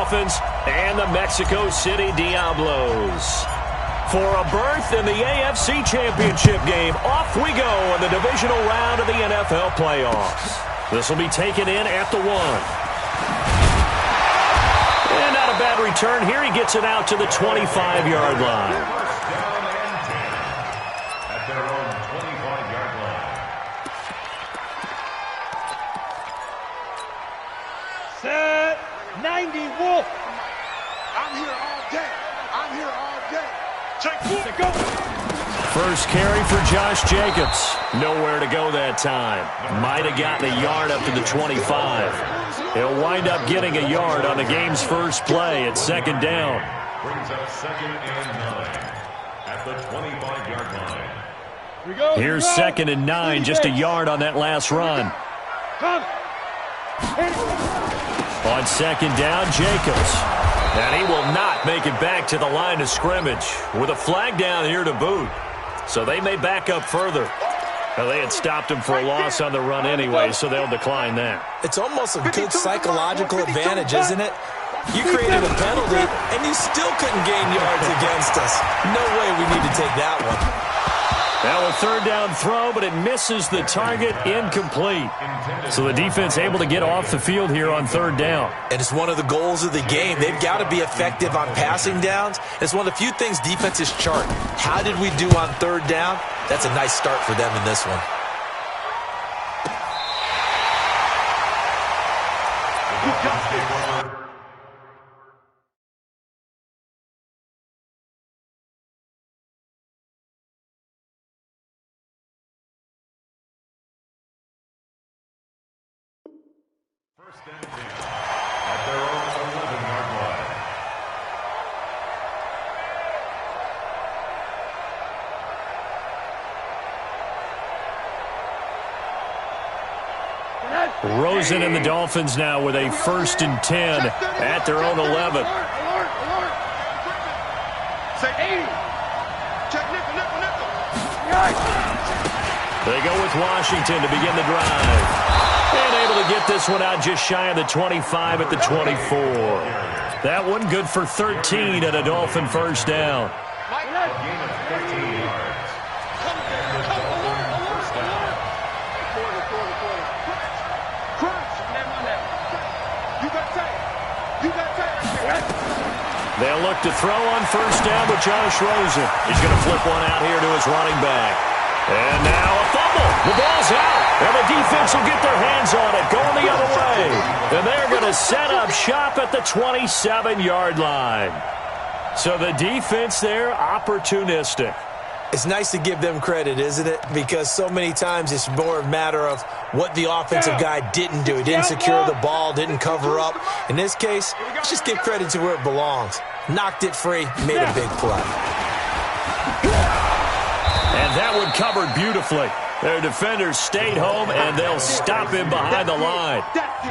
Dolphins and the Mexico City Diablos. For a berth in the AFC Championship game, off we go in the divisional round of the NFL playoffs. This will be taken in at the 1. And not a bad return here. He gets it out to the 25-yard line. At their own 25-yard line. Set 90 Wolf. I'm here all day. I'm here all day. Go. First carry for Josh Jacobs. Nowhere to go that time. Might have gotten a yard up to the 25. He'll wind up getting a yard on the game's first play at second down. Brings up 2nd and 9 at the 25-yard line. Here's 2nd and 9, just a yard on that last run. On second down, Jacobs. And he will not make it back to the line of scrimmage with a flag down here to boot. So they may back up further. Well, they had stopped him for a loss on the run anyway, so they'll decline that. It's almost a good psychological advantage, isn't it? You created a penalty, and you still couldn't gain yards against us. No way we need to take that one. Now a third down throw, but it misses the target, incomplete. So the defense able to get off the field here on third down. And it's one of the goals of the game. They've got to be effective on passing downs. It's one of the few things defenses chart. How did we do on third down? That's a nice start for them in this one. First and 10 at their own 11-yard line. Rosen and the Dolphins now with a 1st and 10 at their own 11. Say 80. Check nickel. They go with Washington to begin the drive. And able to get this one out just shy of the 25 at the 24. That one good for 13 at a Dolphin first down. A gain of 13 yards. First down. They'll look to throw on first down with Josh Rosen. He's going to flip one out here to his running back. And now a fumble. The ball's out. And the defense will get their hands on it, going the other way. And they're going to set up shop at the 27-yard line. So the defense there, opportunistic. It's nice to give them credit, isn't it? Because so many times it's more a matter of what the offensive guy didn't do. He didn't secure the ball, didn't cover up. In this case, let's just give credit to where it belongs. Knocked it free, made a big play. And that one covered beautifully. Their defenders stayed home, and they'll stop him behind the line.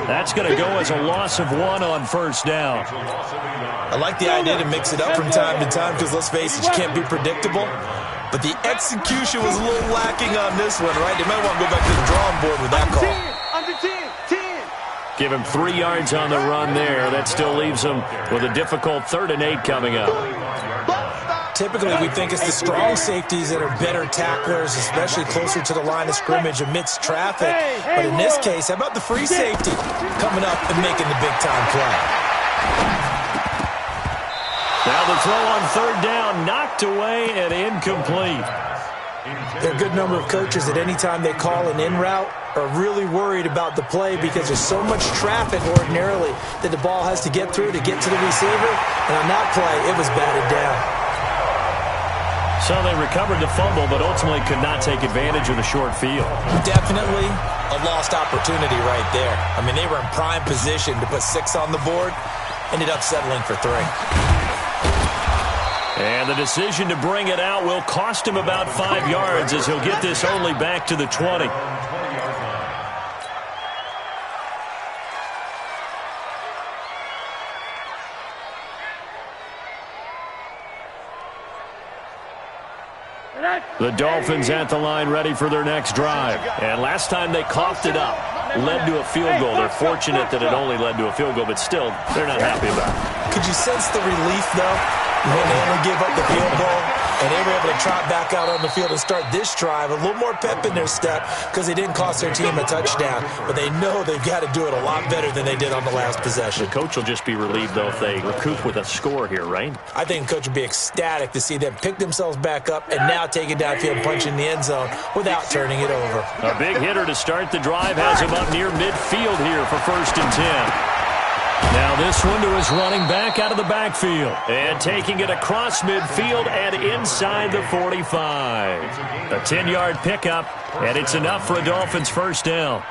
That's going to go as a loss of 1 on first down. I like the idea to mix it up from time to time because, let's face it, you can't be predictable. But the execution was a little lacking on this one, right? They might want to go back to the drawing board with that call. Under 10. Give him 3 yards on the run there. That still leaves him with a difficult 3rd and 8 coming up. Typically, we think it's the strong safeties that are better tacklers, especially closer to the line of scrimmage amidst traffic. But in this case, how about the free safety coming up and making the big-time play? Now the throw on third down, knocked away and incomplete. There are a good number of coaches that any time they call an in route are really worried about the play because there's so much traffic ordinarily that the ball has to get through to get to the receiver. And on that play, it was batted down. So they recovered the fumble, but ultimately could not take advantage of the short field. Definitely a lost opportunity right there. I mean, they were in prime position to put 6 on the board, ended up settling for 3. And the decision to bring it out will cost him about 5 yards as he'll get this only back to the 20. The Dolphins at the line ready for their next drive. And last time they coughed it up. led to a field goal. They're fortunate that it only led to a field goal, but still, they're not happy about it. Could you sense the relief, though, when they only gave up the field goal and they were able to trot back out on the field and start this drive? A little more pep in their step because they didn't cost their team a touchdown, but they know they've got to do it a lot better than they did on the last possession. The coach will just be relieved, though, if they recoup with a score here, right? I think the coach would be ecstatic to see them pick themselves back up and now take it downfield, punch in the end zone without turning it over. A big hitter to start the drive has him up near midfield here for 1st and 10. Now this one to his running back out of the backfield. And taking it across midfield and inside the 45. A 10-yard pickup, and it's enough for a Dolphins first down.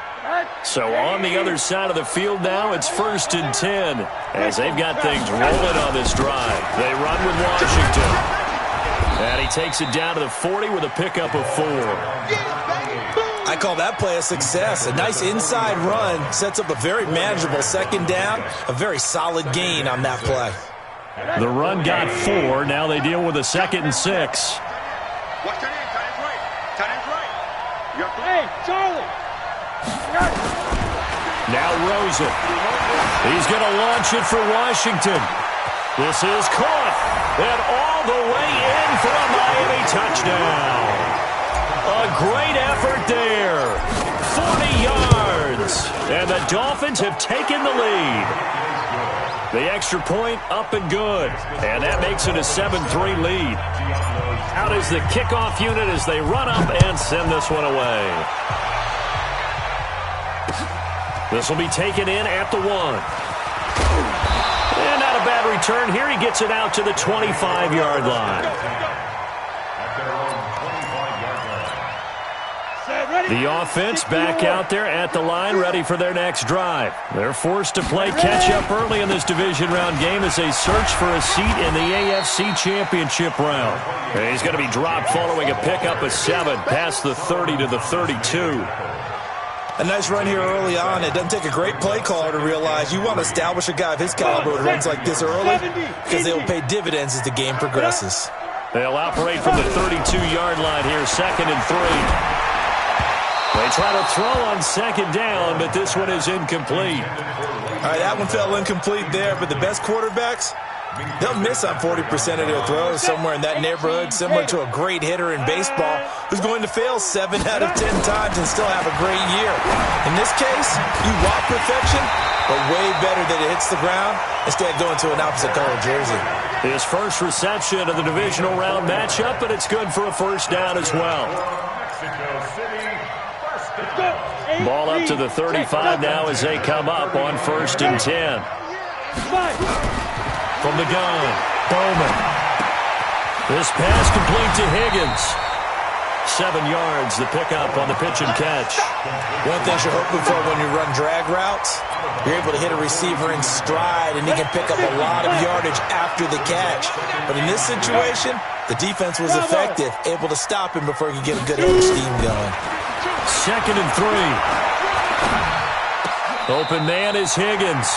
So on the other side of the field now, it's 1st and 10 as they've got things rolling on this drive. They run with Washington. And he takes it down to the 40 with a pickup of 4. I call that play a success. A nice inside run sets up a very manageable 2nd down, a very solid gain on that play. The run got 4. Now they deal with a 2nd and 6. Watch your name. Tight end right. Tight end right. Hey, Charlie. Now Rosen. He's going to launch it for Washington. This is caught. And all the way in for a Miami touchdown. A great effort there. 40 yards. And the Dolphins have taken the lead. The extra point up and good. And that makes it a 7-3 lead. Out is the kickoff unit as they run up and send this one away. This will be taken in at the 1. And not a bad return here. He gets it out to the 25-yard line. The offense back out there at the line, ready for their next drive. They're forced to play catch-up early in this division round game as they search for a seat in the AFC Championship round. And he's going to be dropped following a pickup of 7 past the 30 to the 32. A nice run here early on. It doesn't take a great play caller to realize you want to establish a guy of his caliber who runs like this early because they will pay dividends as the game progresses. They'll operate from the 32-yard line here, 2nd and 3. They try to throw on 2nd down, but this one is incomplete. All right, that one fell incomplete there, but the best quarterbacks, they'll miss on 40% of their throws somewhere in that neighborhood, similar to a great hitter in baseball who's going to fail 7 out of 10 times and still have a great year. In this case, you want perfection, but way better that it hits the ground instead of going to an opposite color jersey. His first reception of the divisional round matchup, and it's good for a first down as well. Ball up to the 35 now as they come up on 1st and 10. From the gun, Bowman. This pass complete to Higgins. 7 yards, the pickup on the pitch and catch. One thing you're hoping for when you run drag routes, you're able to hit a receiver in stride, and he can pick up a lot of yardage after the catch. But in this situation, the defense was effective, able to stop him before he could get a good head of steam going. 2nd and 3. Open man is Higgins.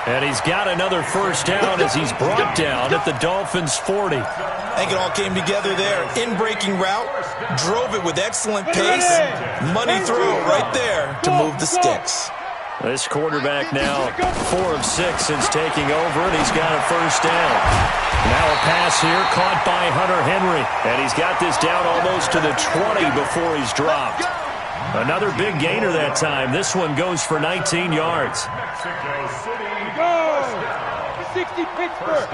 And he's got another first down as he's brought down at the Dolphins' 40. I think it all came together there. In-breaking route, drove it with excellent pace. Money throw right there to move the sticks. This quarterback now 4 of 6 since taking over, and he's got a first down. Now a pass here caught by Hunter Henry. And he's got this down almost to the 20 before he's dropped. Another big gainer that time. This one goes for 19 yards. 60 Pittsburgh.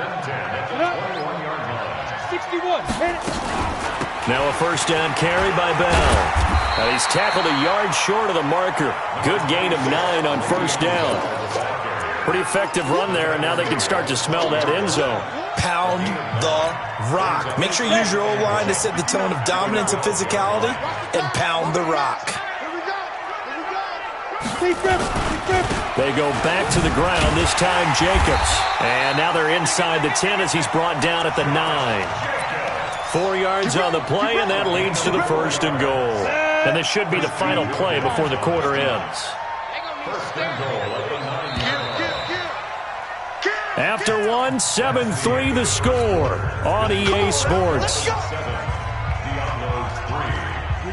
61. Now a first down carry by Bell. And he's tackled a yard short of the marker. Good gain of 9 on first down. Pretty effective run there, and now they can start to smell that end zone. Pound the rock. Make sure you use your O-line to set the tone of dominance and physicality, and pound the rock. They go back to the ground, this time Jacobs. And now they're inside the 10 as he's brought down at the 9. 4 yards on the play, and that leads to the 1st and goal. And this should be the final play before the quarter ends. After 1, 7-3 the score on EA Sports. Here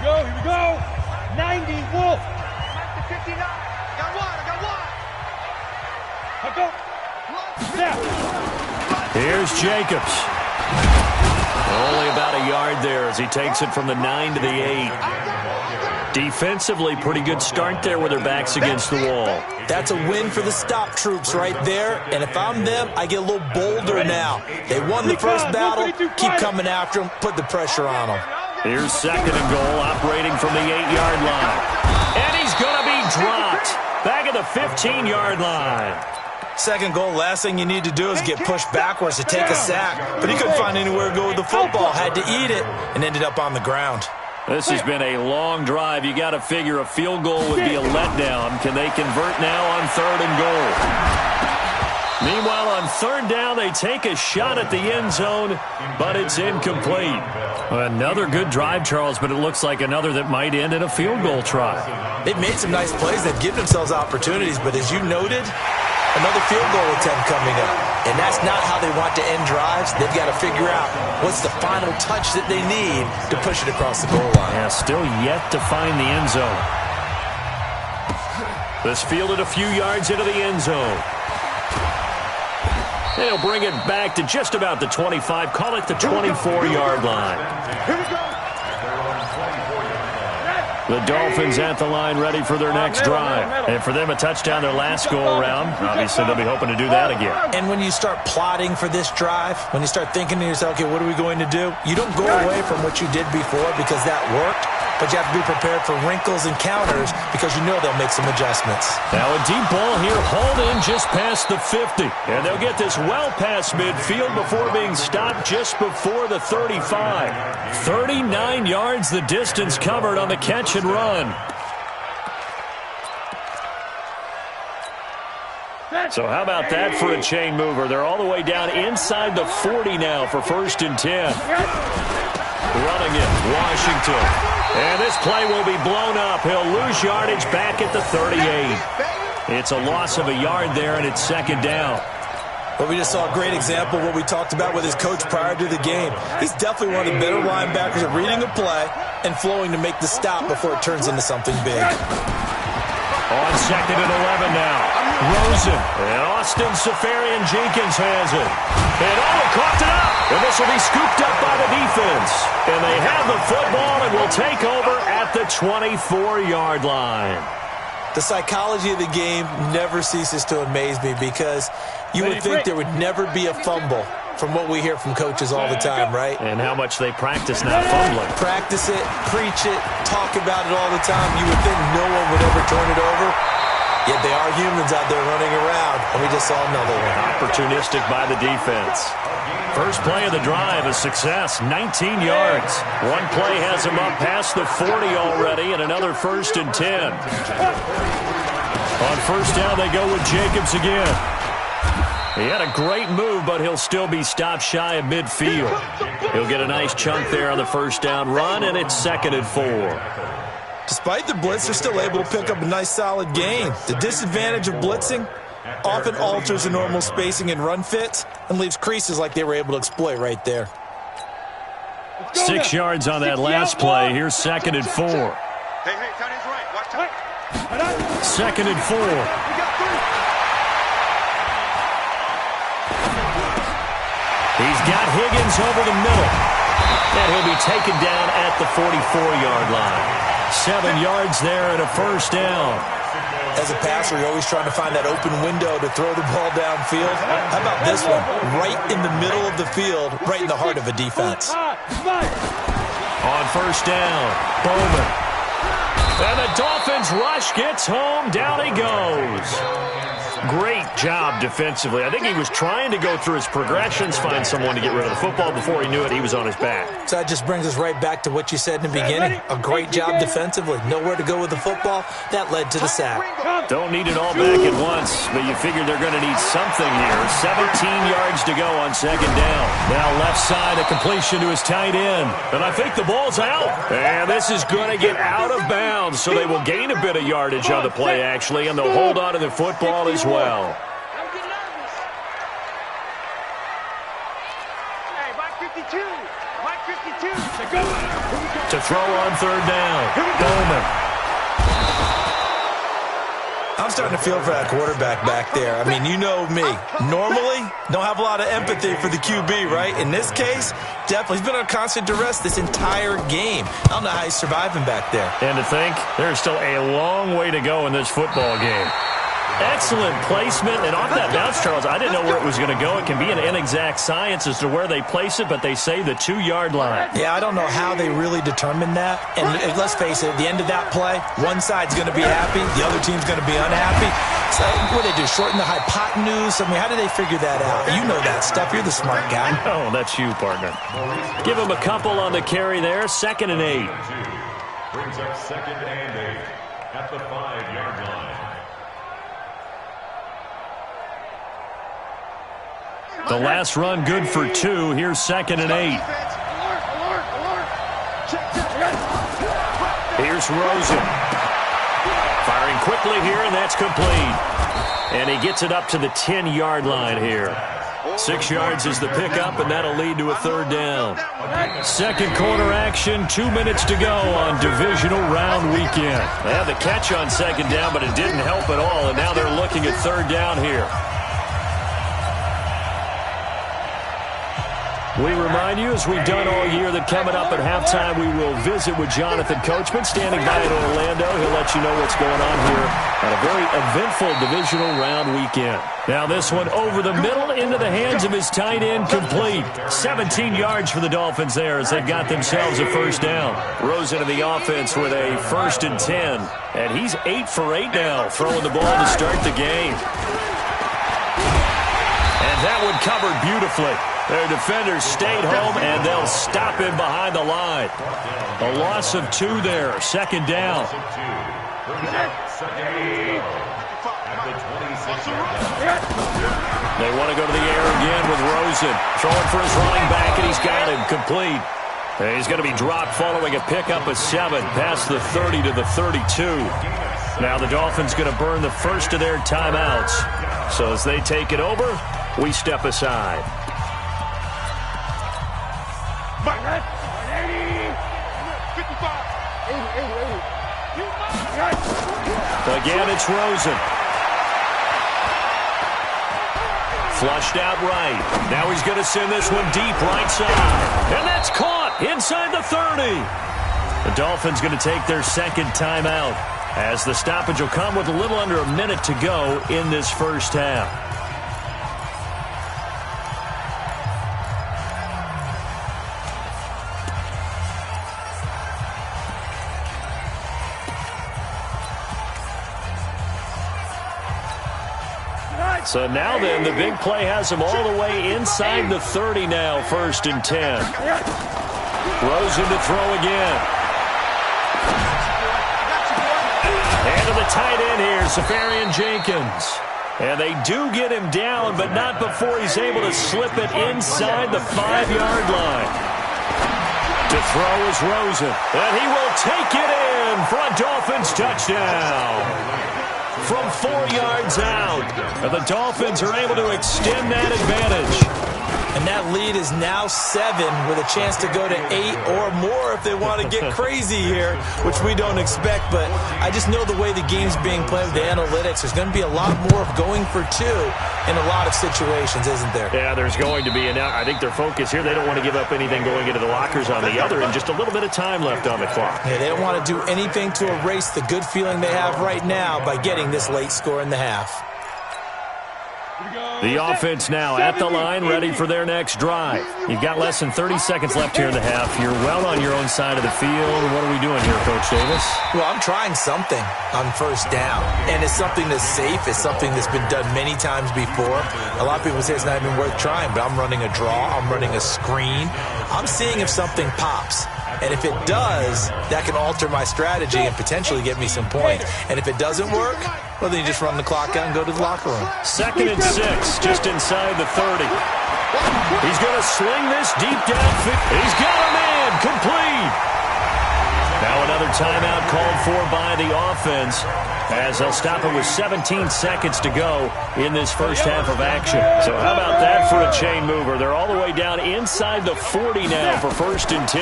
we go. 90 Wolf. Here's Jacobs. Only about a yard there as he takes it from the 9 to the 8. Defensively, pretty good start there with their backs against the wall. That's a win for the stop troops right there. And if I'm them, I get a little bolder now. They won the first battle. Keep coming after them. Put the pressure on them. Here's 2nd and goal, operating from the 8-yard line. And he's going to be dropped. Back at the 15-yard line. 2nd goal, last thing you need to do is get pushed backwards to take a sack. But he couldn't find anywhere to go with the football. Had to eat it and ended up on the ground. This has been a long drive. You got to figure a field goal would be a letdown. Can they convert now on 3rd and goal? Meanwhile, on 3rd down, they take a shot at the end zone, but it's incomplete. Another good drive, Charles, but it looks like another that might end in a field goal try. They've made some nice plays. They've given themselves opportunities, but as you noted, another field goal attempt coming up. And that's not how they want to end drives. They've got to figure out what's the final touch that they need to push it across the goal line. Yeah, still yet to find the end zone. This fielded a few yards into the end zone. They'll bring it back to just about the 25. Call it the 24-yard line. Here we go. The Dolphins at the line ready for their next drive. And for them, a touchdown their last go-around. Obviously, they'll be hoping to do that again. And when you start plotting for this drive, when you start thinking to yourself, okay, what are we going to do? You don't go away from what you did before because that worked, but you have to be prepared for wrinkles and counters because you know they'll make some adjustments. Now a deep ball here, hauled in just past the 50. And they'll get this well past midfield before being stopped just before the 35. 39 yards the distance covered on the catch and run. So how about that for a chain mover? They're all the way down inside the 40 now for 1st and 10. Running it, Washington. And this play will be blown up. He'll lose yardage back at the 38. It's a loss of a yard there, and it's 2nd down. Well, we just saw a great example of what we talked about with his coach prior to the game. He's definitely one of the better linebackers at reading a play and flowing to make the stop before it turns into something big. On 2nd and 11 now. Rosen. And Austin Seferian-Jenkins has it. And caught it up. And this will be scooped up by the defense. And they have the football and will take over at the 24-yard line. The psychology of the game never ceases to amaze me because you would think there would never be a fumble from what we hear from coaches all the time, right? And how much they practice not fumbling. Practice it, preach it, talk about it all the time. You would think no one would ever turn it over. Yet they are humans out there running around, and we just saw another one. Opportunistic by the defense. First play of the drive, a success, 19 yards. One play has him up past the 40 already, and another 1st and 10. On 1st down, they go with Jacobs again. He had a great move, but he'll still be stopped shy of midfield. He'll get a nice chunk there on the 1st down run, and it's 2nd and 4. Despite the blitz, they're still able to pick up a nice solid gain. The disadvantage of blitzing often alters the normal spacing and run fits and leaves creases like they were able to exploit right there. 6 yards on that last play. Here's 2nd and 4. Hey, Tony's right. Watch out. 2nd and 4. He's got Higgins over the middle. And he'll be taken down at the 44-yard line. 7 yards there and a 1st down. As a passer, you're always trying to find that open window to throw the ball downfield. How about this one? Right in the middle of the field, right in the heart of a defense. On 1st down, Bowman. And the Dolphins rush gets home. Down he goes. Great job defensively. I think he was trying to go through his progressions, find someone to get rid of the football. Before he knew it, he was on his back. So that just brings us right back to what you said in the beginning. A great job defensively. Nowhere to go with the football. That led to the sack. Don't need it all back at once, but you figure they're going to need something here. 17 yards to go on 2nd down. Now left side, a completion to his tight end. And I think the ball's out. And this is going to get out of bounds, so they will gain a bit of yardage on the play, actually, and they'll hold on to the football as well. Hey, Mike 52. Mike 52. To throw on 3rd down, Bowman. I'm starting to feel for that quarterback back there. I mean, you know me. Normally, don't have a lot of empathy for the QB, right? In this case, definitely. He's been under constant duress this entire game. I don't know how he's surviving back there. And to think, there's still a long way to go in this football game. Excellent placement, and off that bounce, Charles, I didn't know where it was going to go. It can be an inexact science as to where they place it, but they say the 2-yard line. Yeah, I don't know how they really determined that. And let's face it, at the end of that play, one side's going to be happy, the other team's going to be unhappy. So what do they do, shorten the hypotenuse? I mean, how do they figure that out? You know that stuff. You're the smart guy. Oh, that's you, partner. Give him a couple on the carry there, 2nd and 8. Brings up 2nd and 8 at the 5-yard line. The last run good for 2. Here's 2nd and 8. Here's Rosen. Firing quickly here, and that's complete. And he gets it up to the 10-yard line here. 6 yards is the pickup, and that'll lead to a 3rd down. Second quarter action, 2 minutes to go on divisional round weekend. They had the catch on 2nd down, but it didn't help at all, and now they're looking at 3rd down here. We remind you, as we've done all year, that coming up at halftime, we will visit with Jonathan Coachman, standing by in Orlando. He'll let you know what's going on here on a very eventful divisional round weekend. Now this one over the middle into the hands of his tight end, complete. 17 yards for the Dolphins there as they've got themselves a 1st down. Rosen in the offense with a 1st and 10. And he's 8 for 8 now, throwing the ball to start the game. And that one covered beautifully. Their defenders stayed home, and they'll stop him behind the line. A loss of 2 there, 2nd down. They want to go to the air again with Rosen. Throwing for his running back, and he's got him complete. And he's going to be dropped following a pickup of 7 past the 30 to the 32. Now the Dolphins going to burn the first of their timeouts. So as they take it over, we step aside. Again, it's Rosen. Flushed out right. Now he's going to send this one deep right side. And that's caught inside the 30. The Dolphins going to take their 2nd timeout as the stoppage will come with a little under a minute to go in this first half. So now then, the big play has him all the way inside the 30 now, 1st and 10. Rosen to throw again. And to the tight end here, Safarian Jenkins. And they do get him down, but not before he's able to slip it inside the 5-yard line. To throw is Rosen. And he will take it in for a Dolphins touchdown. From 4 yards out, the Dolphins are able to extend that advantage. And that lead is now 7 with a chance to go to 8 or more if they want to get crazy here, which we don't expect. But I just know the way the game's being played with the analytics, there's going to be a lot more of going for 2 in a lot of situations, isn't there? Yeah, there's going to be. And now I think their focus here, they don't want to give up anything going into the lockers on the other, and just a little bit of time left on the clock. Yeah, they don't want to do anything to erase the good feeling they have right now by getting this late score in the half. The offense now at the line, ready for their next drive. You've got less than 30 seconds left here in the half. You're well on your own side of the field. What are we doing here, Coach Davis? Well, I'm trying something on 1st down, and it's something that's safe. It's something that's been done many times before. A lot of people say it's not even worth trying, but I'm running a draw. I'm running a screen. I'm seeing if something pops. And if it does, that can alter my strategy and potentially get me some points. And if it doesn't work, well, then you just run the clock out and go to the locker room. 2nd and 6, just inside the 30. He's going to swing this deep downfield. He's got a man, complete. Now another timeout called for by the offense as they'll stop it with 17 seconds to go in this first half of action. So how about that for a chain mover? They're all the way down inside the 40 now for 1st and 10.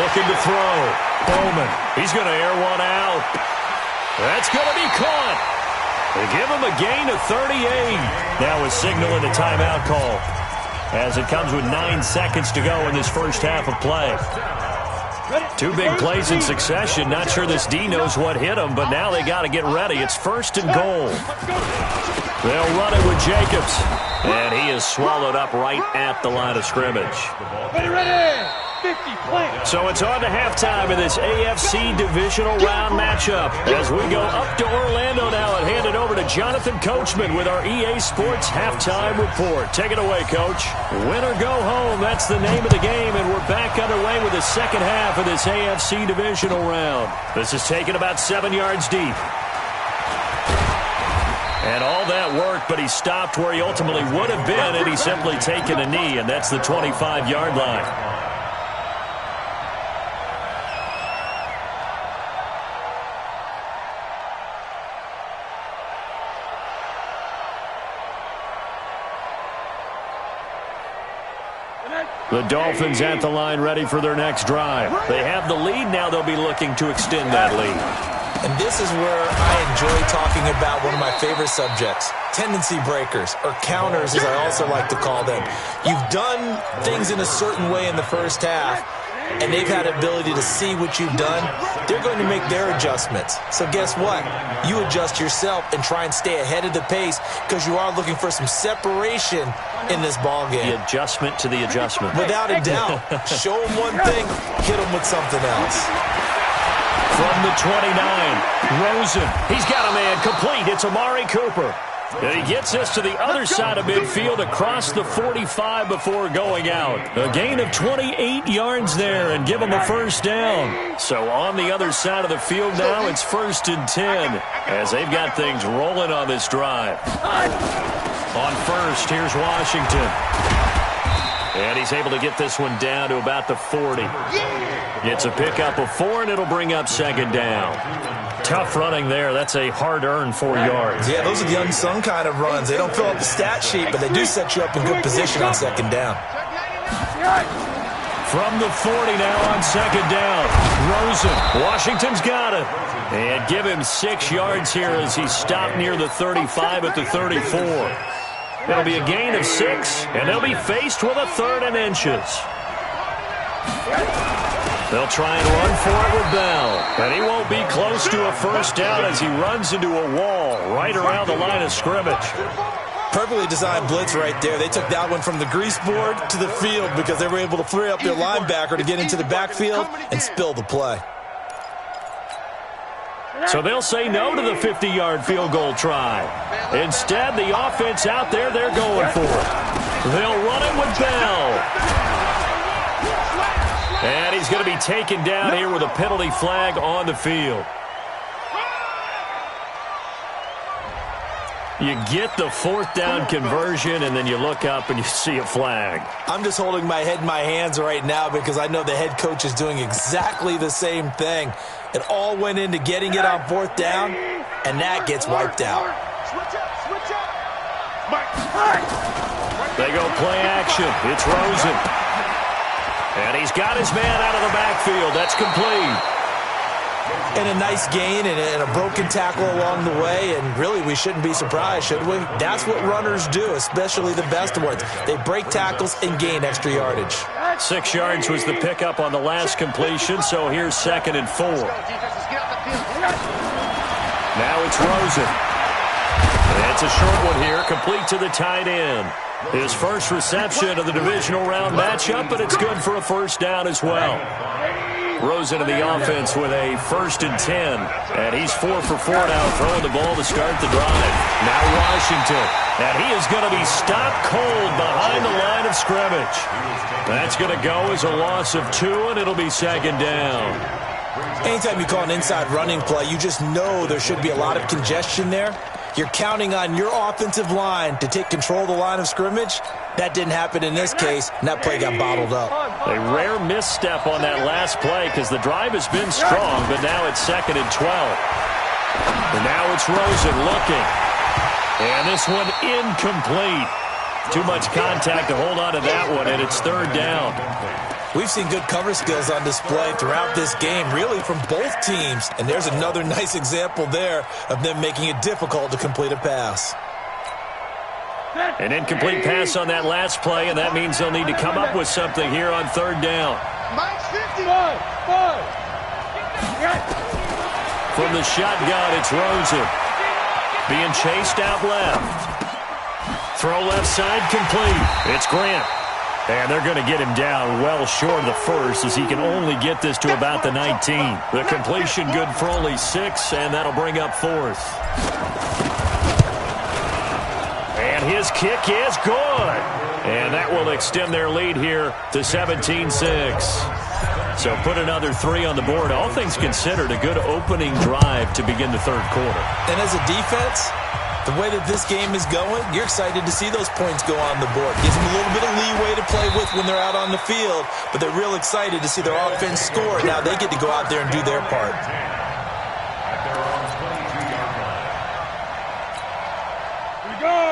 Looking to throw. Bowman. He's going to air one out. That's going to be caught. They give him a gain of 38. Now a signal in the timeout call as it comes with 9 seconds to go in this first half of play. 2 big plays in succession. Not sure this D knows what hit him, but now they got to get ready. It's 1st and goal. They'll run it with Jacobs. And he is swallowed up right at the line of scrimmage. Ready. 50, play. So it's on to halftime in this AFC divisional round matchup. As we go up to Orlando now and hand it over to Jonathan Coachman with our EA Sports halftime report. Take it away, Coach. Win or go home, that's the name of the game, and we're back underway with the second half of this AFC divisional round. This is taken about 7 yards deep. And all that worked, but he stopped where he ultimately would have been, and he's simply taken a knee, and that's the 25-yard line. The Dolphins at the line ready for their next drive. They have the lead. Now they'll be looking to extend that lead. And this is where I enjoy talking about one of my favorite subjects, tendency breakers, or counters as I also like to call them. You've done things in a certain way in the first half, and they've had the ability to see what you've done. They're going to make their adjustments. So guess what? You adjust yourself and try and stay ahead of the pace because you are looking for some separation in this ball game. The adjustment to the adjustment. Without a doubt. Show them one thing, hit them with something else. From the 29, Rosen. He's got a man complete. It's Amari Cooper. And he gets us to the other side of midfield across the 45 before going out. A gain of 28 yards there and give him a first down. So on the other side of the field now, it's 1st and 10 as they've got things rolling on this drive. On first, here's Washington. And he's able to get this one down to about the 40. It's a pickup of 4, and it'll bring up 2nd down. Tough running there. That's a hard-earned 4 yards. Yeah, those are the unsung kind of runs. They don't fill up the stat sheet, but they do set you up in good position on 2nd down. From the 40 now on 2nd down. Rosen. Washington's got it. And give him 6 yards here as he stopped near the 35 at the 34. It'll be a gain of 6, and they'll be faced with a 3rd and inches. They'll try and run for it with Bell. And he won't be close to a first down as he runs into a wall right around the line of scrimmage. Perfectly designed blitz right there. They took that one from the grease board to the field because they were able to free up their linebacker to get into the backfield and spill the play. So they'll say no to the 50-yard field goal try. Instead, the offense out there, they're going for it. They'll run it with Bell. And he's going to be taken down here with a penalty flag on the field. You get the 4th down conversion, and then you look up and you see a flag. I'm just holding my head in my hands right now because I know the head coach is doing exactly the same thing. It all went into getting it on 4th down, and that gets wiped out. They go play action. It's Rosen. And he's got his man out of the backfield. That's complete. And a nice gain and a broken tackle along the way, and really we shouldn't be surprised, should we? That's what runners do, especially the best ones. They break tackles and gain extra yardage. 6 yards was the pickup on the last completion, so here's 2nd and 4. Now it's Rosen. It's a short one here, complete to the tight end. His first reception of the divisional round matchup, but it's good for a first down as well. Rosen in the offense with a 1st and 10. And he's 4 for 4 now, throwing the ball to start the drive. Now Washington. And he is going to be stopped cold behind the line of scrimmage. That's going to go as a loss of 2, and it'll be 2nd down. Anytime you call an inside running play, you just know there should be a lot of congestion there. You're counting on your offensive line to take control of the line of scrimmage. That didn't happen in this case, and that play got bottled up. A rare misstep on that last play because the drive has been strong, but now it's 2nd and 12. And now it's Rosen looking. And this one incomplete. Too much contact to hold on to that one, and it's 3rd down. We've seen good cover skills on display throughout this game, really from both teams. And there's another nice example there of them making it difficult to complete a pass. An incomplete pass on that last play, and that means they'll need to come up with something here on third down. From the shotgun, it's Rosen. Being chased out left. Throw left side complete. It's Grant. And they're going to get him down well short of the first as he can only get this to about the 19. The completion good for only 6, and that'll bring up fourth. And his kick is good. And that will extend their lead here to 17-6. So put another 3 on the board. All things considered, a good opening drive to begin the third quarter. And as a defense, the way that this game is going, you're excited to see those points go on the board. Gives them a little bit of leeway to play with when they're out on the field, but they're real excited to see their offense score. Now they get to go out there and do their part.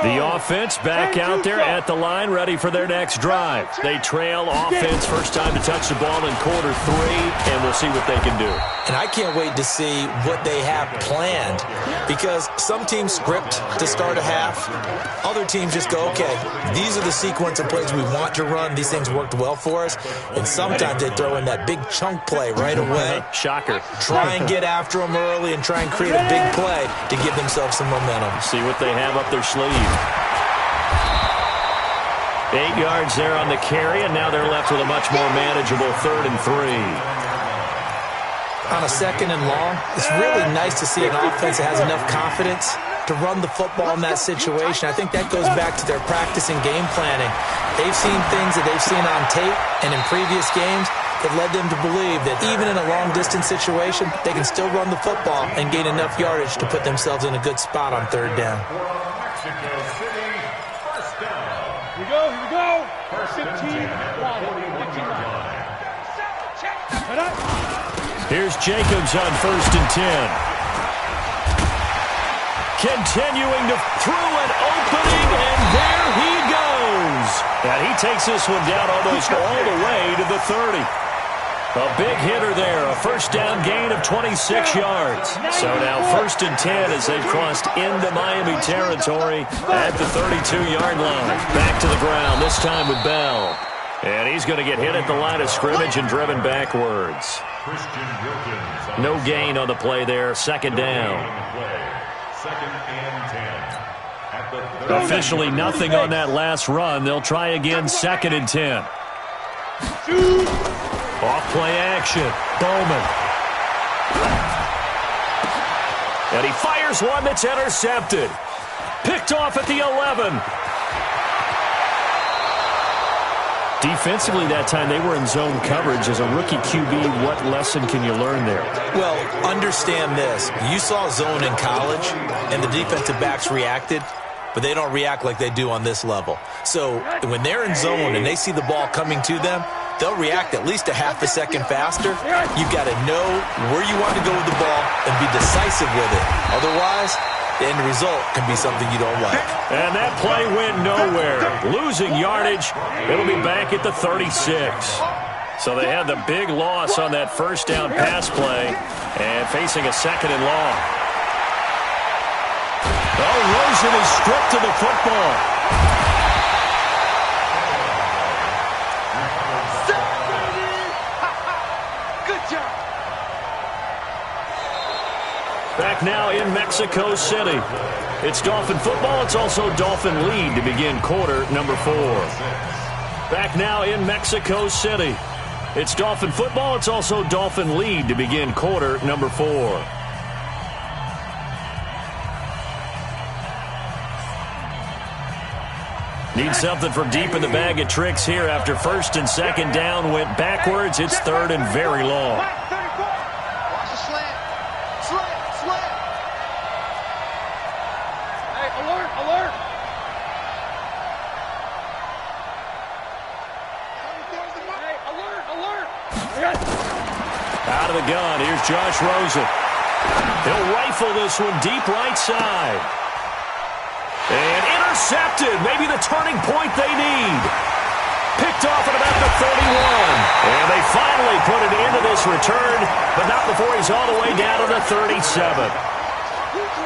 The offense back out there at the line, ready for their next drive. They trail offense, first time to touch the ball in quarter 3, and we'll see what they can do. And I can't wait to see what they have planned, because some teams script to start a half. Other teams just go, okay, these are the sequence of plays we want to run. These things worked well for us. And sometimes they throw in that big chunk play right away. Shocker. Try and get after them early and try and create a big play to give themselves some momentum. See what they have up their sleeve. 8 yards there on the carry, and now they're left with a much more manageable 3rd and 3. On a 2nd and long, it's really nice to see an offense that has enough confidence to run the football in that situation. I think that goes back to their practice and game planning. They've seen things that they've seen on tape and in previous games that led them to believe that even in a long-distance situation, they can still run the football and gain enough yardage to put themselves in a good spot on 3rd down. Here we go. 15, 15. Here's Jacobs on 1st and 10. Continuing to throw an opening, and there he goes. And he takes this one down almost all the way to the 30. A big hitter there, a first down gain of 26 yards. So now 1st and 10 as they've crossed into Miami territory at the 32-yard line. Back to the ground, this time with Bell. And he's going to get hit at the line of scrimmage and driven backwards. No gain on the play there, 2nd down. Officially nothing on that last run. They'll try again, 2nd and 10. Off play action, Bowman. And he fires one that's intercepted. Picked off at the 11. Defensively that time, they were in zone coverage. As a rookie QB, what lesson can you learn there? Well, understand this. You saw zone in college, and the defensive backs reacted, but they don't react like they do on this level. So when they're in zone and they see the ball coming to them, they'll react at least a half a second faster. You've got to know where you want to go with the ball and be decisive with it. Otherwise, the end result can be something you don't like. And that play went nowhere. Losing yardage. It'll be back at the 36. So they had the big loss on that first down pass play and facing a 2nd and long. Oh, Rosen is stripped to the football. Good job. Back now in Mexico City. It's Dolphin football. It's also Dolphin lead to begin quarter number 4. Back now in Mexico City. It's Dolphin football. It's also Dolphin lead to begin quarter number 4. Need something from deep in the bag of tricks here after 1st and 2nd down went backwards. It's 3rd and very long. Watch the slant. Slant. Hey, alert. Hey, alert. Out of the gun, here's Josh Rosen. He'll rifle this one deep right side. And intercepted. Maybe the turning point they need. Picked off at about the 31. And they finally put it into this return, but not before he's all the way down to the 37.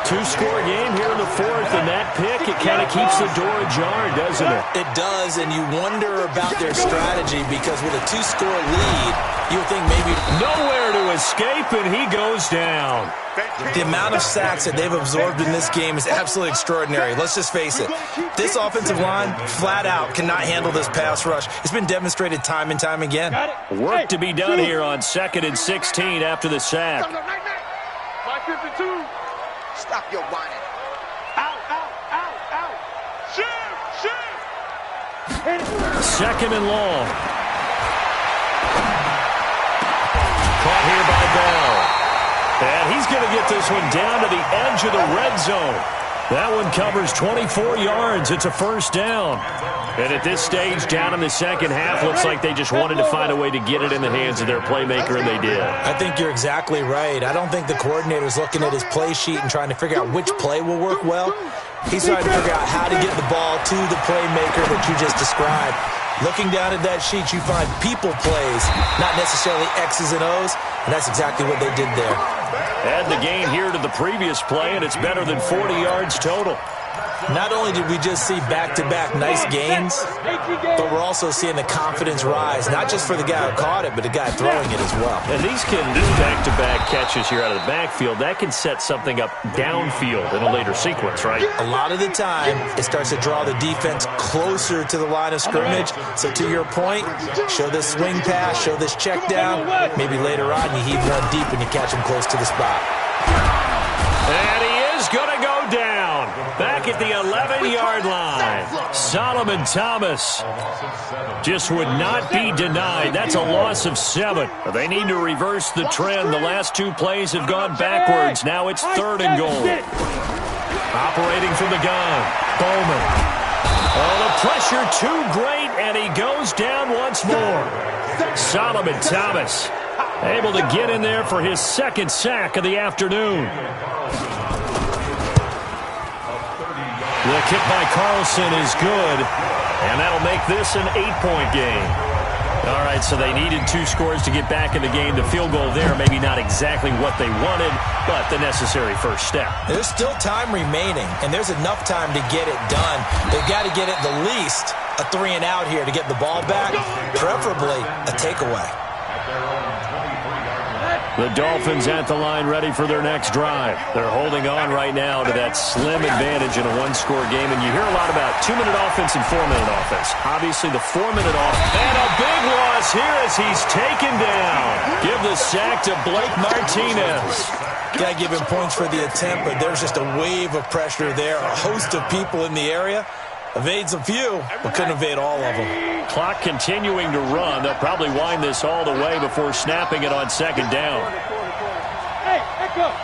Two-score game here in the fourth, and that pick, it kind of keeps the door ajar, doesn't it? It does, and you wonder about their strategy because with a two-score lead, you would think maybe nowhere to escape, and he goes down. The amount of sacks that they've absorbed in this game is absolutely extraordinary. Let's just face it. This offensive line, flat out, cannot handle this pass rush. It's been demonstrated time and time again. Work to be done here on 2nd and 16 after the sack. 552. Stop your whining. Out, out, out, out. Shoot. 2nd and long. Caught here by Bell. And he's going to get this one down to the edge of the red zone. That one covers 24 yards. It's a first down. And at this stage, down in the second half, looks like they just wanted to find a way to get it in the hands of their playmaker, and they did. I think you're exactly right. I don't think the coordinator's looking at his play sheet and trying to figure out which play will work well. He's trying to figure out how to get the ball to the playmaker that you just described. Looking down at that sheet, you find people plays, not necessarily X's and O's, and that's exactly what they did there. Add the gain here to the previous play, and it's better than 40 yards total. Not only did we just see back-to-back nice gains, but we're also seeing the confidence rise, not just for the guy who caught it, but the guy throwing it as well. And these back-to-back catches here out of the backfield, that can set something up downfield in a later sequence, right? A lot of the time, it starts to draw the defense closer to the line of scrimmage. So to your point, show this swing pass, show this check down. Maybe later on you heave one deep and you catch him close to the spot. And he is going to go down. Back at the 11-yard line. Solomon Thomas just would not be denied. That's a loss of 7. They need to reverse the trend. The last 2 plays have gone backwards. Now it's 3rd and goal. Operating from the gun. Bowman. Oh, the pressure too great, and he goes down once more. Solomon Thomas able to get in there for his 2nd sack of the afternoon. The kick by Carlson is good, and that'll make this an 8-point game. All right, so they needed 2 scores to get back in the game. The field goal there, maybe not exactly what they wanted, but the necessary first step. There's still time remaining, and there's enough time to get it done. They've got to get at the least a 3-and-out here to get the ball back, preferably a takeaway. The Dolphins at the line ready for their next drive. They're holding on right now to that slim advantage in a 1-score game. And you hear a lot about 2-minute offense and 4-minute offense. Obviously, the 4-minute offense. And a big loss here as he's taken down. Give the sack to Blake Martinez. Got to give him points for the attempt, but there's just a wave of pressure there. A host of people in the area. Evades a few, but couldn't evade all of them. Clock continuing to run. They'll probably wind this all the way before snapping it on 2nd down. Hey, echo.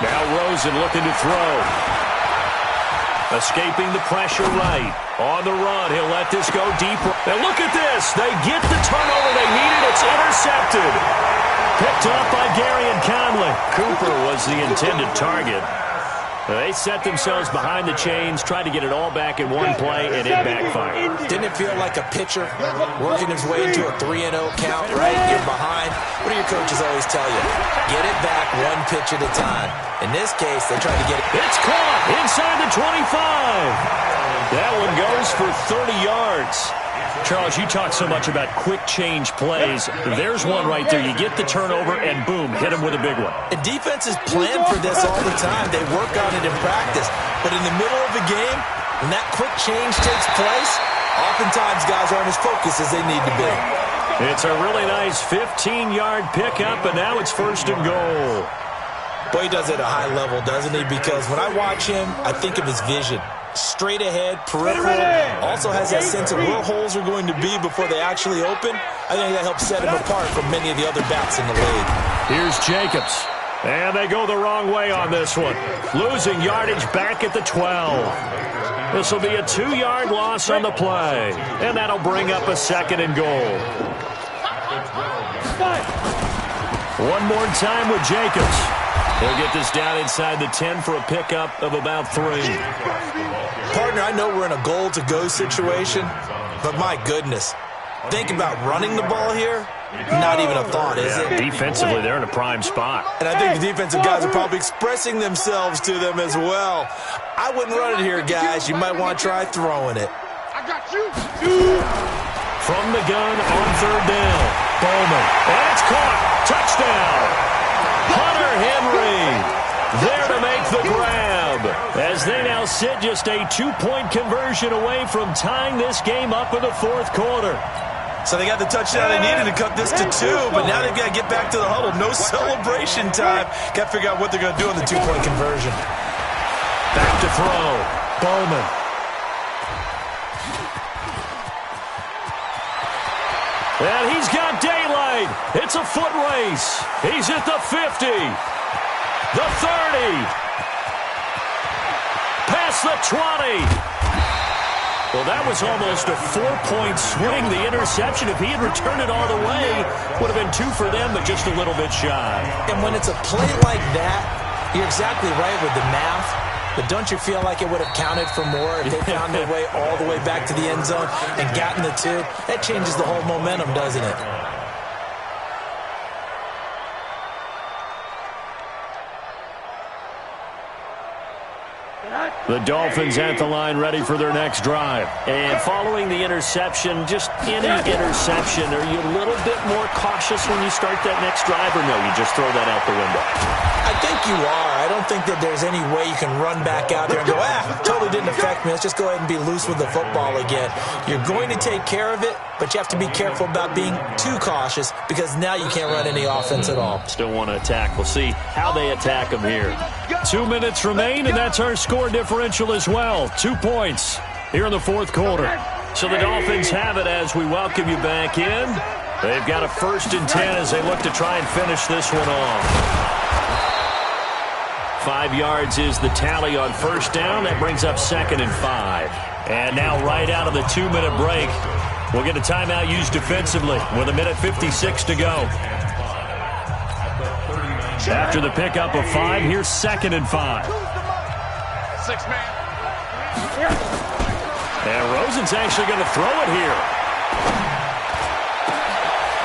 Now Rosen looking to throw. Escaping the pressure right. On the run, he'll let this go deep. And look at this. They get the turnover they needed. It's intercepted. Picked up by Gary and Conley. Cooper was the intended target. They set themselves behind the chains, tried to get it all back in one play, and it backfired. Didn't it feel like a pitcher working his way into a 3-0 count, right? You're behind. What do your coaches always tell you? Get it back one pitch at a time. In this case, they tried to get it. It's caught inside the 25. That one goes for 30 yards. Charles, you talk so much about quick change plays. There's one right there. You get the turnover, and boom, hit him with a big one. And defenses plan for this all the time. They work on it in practice. But in the middle of the game, when that quick change takes place, oftentimes guys aren't as focused as they need to be. It's a really nice 15-yard pickup, and now it's 1st and goal. Boy, he does it at a high level, doesn't he? Because when I watch him, I think of his vision. Straight ahead, peripheral, also has that sense of where holes are going to be before they actually open. I think that helps set him apart from many of the other backs in the league. Here's Jacobs. And they go the wrong way on this one. Losing yardage back at the 12. This will be a 2-yard loss on the play. And that'll bring up a 2nd and goal. One more time with Jacobs. He'll get this down inside the 10 for a pickup of about 3. Partner, I know we're in a goal-to-go situation, but my goodness, think about running the ball here. Not even a thought, is it? Defensively, they're in a prime spot. And I think the defensive guys are probably expressing themselves to them as well. I wouldn't run it here, guys. You might want to try throwing it. I got you. From the gun on third down, Bowman. And it's caught. Touchdown. Hunter Henry there to make the grab. As they now sit just a 2-point conversion away from tying this game up in the fourth quarter. So they got the touchdown they needed to cut this to 2, but now they've got to get back to the huddle. No celebration time. Got to figure out what they're going to do on the 2-point conversion. Back to throw. Bowman. And he's got daylight. It's a foot race. He's at the 50. The 30. Past the 20. Well, that was almost a 4-point swing. The interception, if he had returned it all the way, would have been 2 for them, but just a little bit shy. And when it's a play like that, you're exactly right with the math. But don't you feel like it would have counted for more if they found their way all the way back to the end zone and gotten the 2? That changes the whole momentum, doesn't it? The Dolphins at the line ready for their next drive. And following the interception, just any interception, are you a little bit more cautious when you start that next drive, or no, you just throw that out the window? I think you are. I don't think that there's any way you can run back out there and go, totally didn't affect me. Let's just go ahead and be loose with the football again. You're going to take care of it, but you have to be careful about being too cautious because now you can't run any offense at all. Still want to attack. We'll see how they attack them here. 2 minutes remain, and that's our score differential as well. 2 points here in the fourth quarter. So the Dolphins have it as we welcome you back in. They've got a 1st and 10 as they look to try and finish this one off. 5 yards is the tally on first down. That brings up 2nd and 5. And now right out of the 2-minute break, we'll get a timeout used defensively with 1:56 to go. After the pickup of 5, here's 2nd and 5. 6 man. And Rosen's actually going to throw it here.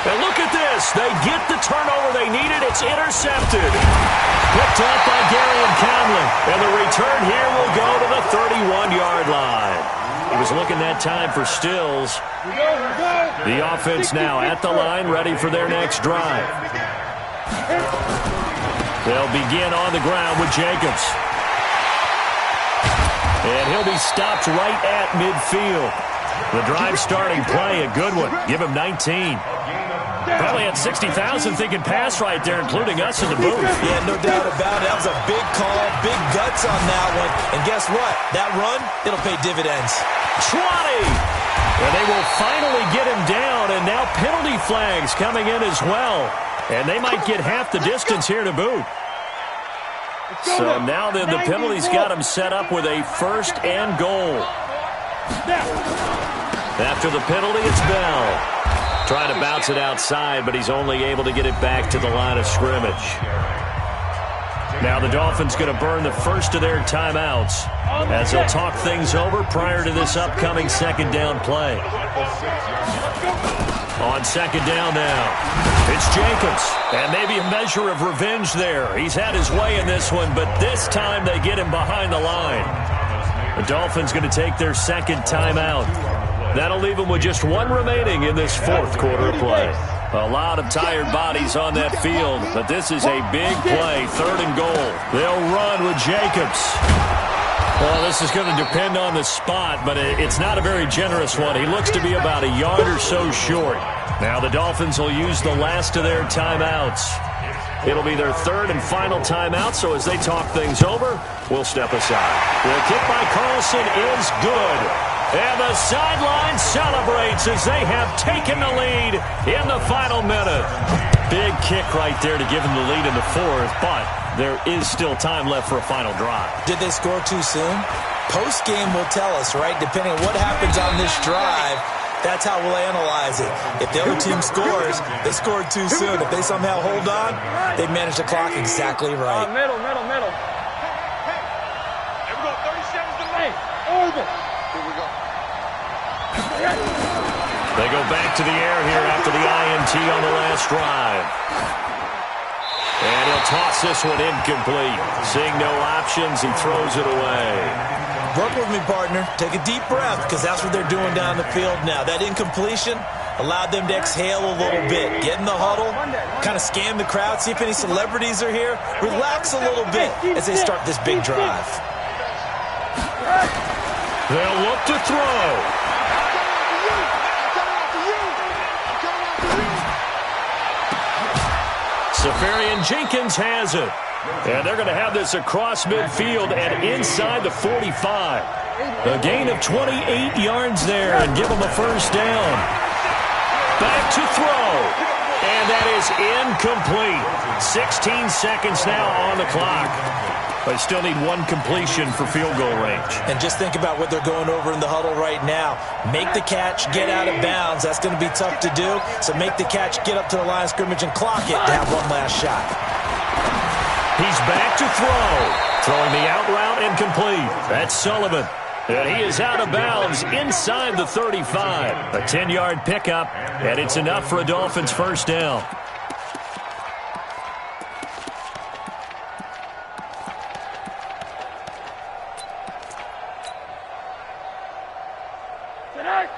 And look at this. They get the turnover they needed. It's intercepted. Picked up by Gary Conley. And the return here will go to the 31-yard line. He was looking that time for Stills. The offense now at the line, ready for their next drive. They'll begin on the ground with Jacobs. And he'll be stopped right at midfield. The drive starting play, a good one. Give him 19. Probably had 60,000 thinking pass right there, including us in the booth. Yeah, no doubt about it. That was a big call, big guts on that one. And guess what? That run, it'll pay dividends. 20! And they will finally get him down, and now penalty flags coming in as well. And they might get half the distance here to boot. So now then the penalty's got him set up with a 1st and goal. After the penalty, it's Bell. Trying to bounce it outside, but he's only able to get it back to the line of scrimmage. Now the Dolphins going to burn the first of their timeouts as they'll talk things over prior to this upcoming 2nd down play. On 2nd down now, it's Jacobs, and maybe a measure of revenge there. He's had his way in this one, but this time they get him behind the line. The Dolphins going to take their 2nd timeout. That'll leave them with just 1 remaining in this 4th quarter of play. A lot of tired bodies on that field, but this is a big play, 3rd and goal. They'll run with Jacobs. Well, this is going to depend on the spot, but it's not a very generous one. He looks to be about a yard or so short. Now the Dolphins will use the last of their timeouts. It'll be their 3rd and final timeout, so as they talk things over, we'll step aside. The kick by Carlson is good. And the sideline celebrates as they have taken the lead in the final minute. Big kick right there to give them the lead in the 4th, but there is still time left for a final drive. Did they score too soon? Post-game will tell us, right? Depending on what happens on this drive, that's how we'll analyze it. If the other team scores, they scored too soon. If they somehow hold on, they managed the clock exactly right. Middle. There we go, 30 seconds to make. Over. They go back to the air here after the INT on the last drive. And he'll toss this one incomplete. Seeing no options, he throws it away. Work with me, partner. Take a deep breath, because that's what they're doing down the field now. That incompletion allowed them to exhale a little bit. Get in the huddle, kind of scan the crowd, see if any celebrities are here. Relax a little bit as they start this big drive. They'll look to throw. Safarian Jenkins has it. And they're going to have this across midfield and inside the 45. A gain of 28 yards there and give them a first down. Back to throw. And that is incomplete. 16 seconds now on the clock. They still need one completion for field goal range. And just think about what they're going over in the huddle right now. Make the catch, get out of bounds. That's going to be tough to do. So make the catch, get up to the line of scrimmage, and clock it to have one last shot. He's back to throw. Throwing the out route and complete. That's Sullivan. And he is out of bounds inside the 35. A 10-yard pickup, and it's enough for a Dolphins first down.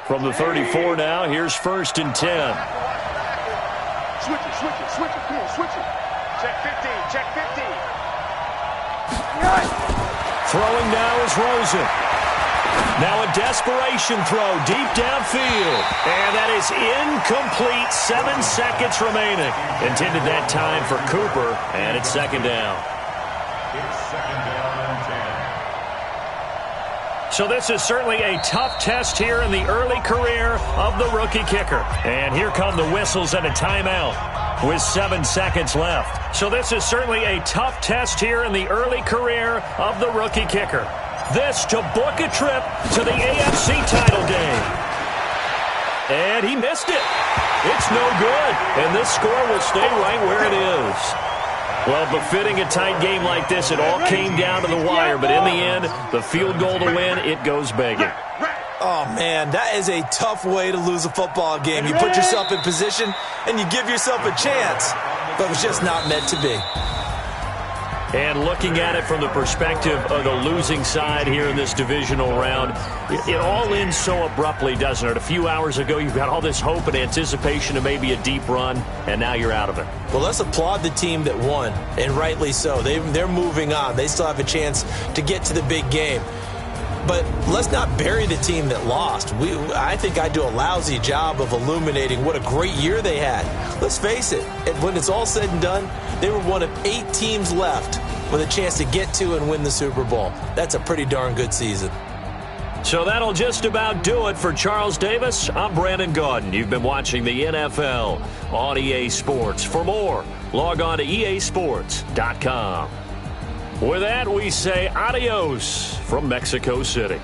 From the 34 now, here's 1st and 10. Switch it, switch it, switch it. Come on, switch it. Check 15, check 15. Throwing now is Rosen. Now a desperation throw deep downfield. And that is incomplete. 7 seconds remaining. Intended that time for Cooper, and it's 2nd down. It's 2nd down and 10. So this is certainly a tough test here in the early career of the rookie kicker. And here come the whistles and a timeout with 7 seconds left. So this is certainly a tough test here in the early career of the rookie kicker. This to book a trip to the AFC title game. And he missed it. It's no good. And this score will stay right where it is. Well, befitting a tight game like this, it all came down to the wire. But in the end, the field goal to win, it goes begging. Oh, man, that is a tough way to lose a football game. You put yourself in position, and you give yourself a chance. But it's just not meant to be. And looking at it from the perspective of the losing side here in this divisional round, it all ends so abruptly, doesn't it? A few hours ago, you've got all this hope and anticipation of maybe a deep run, and now you're out of it. Well, let's applaud the team that won, and rightly so. They're moving on. They still have a chance to get to the big game. But let's not bury the team that lost. I think I do a lousy job of illuminating what a great year they had. Let's face it, when it's all said and done, they were one of 8 teams left with a chance to get to and win the Super Bowl. That's a pretty darn good season. So that'll just about do it for Charles Davis. I'm Brandon Gaudin. You've been watching the NFL on EA Sports. For more, log on to easports.com. With that, we say adios from Mexico City.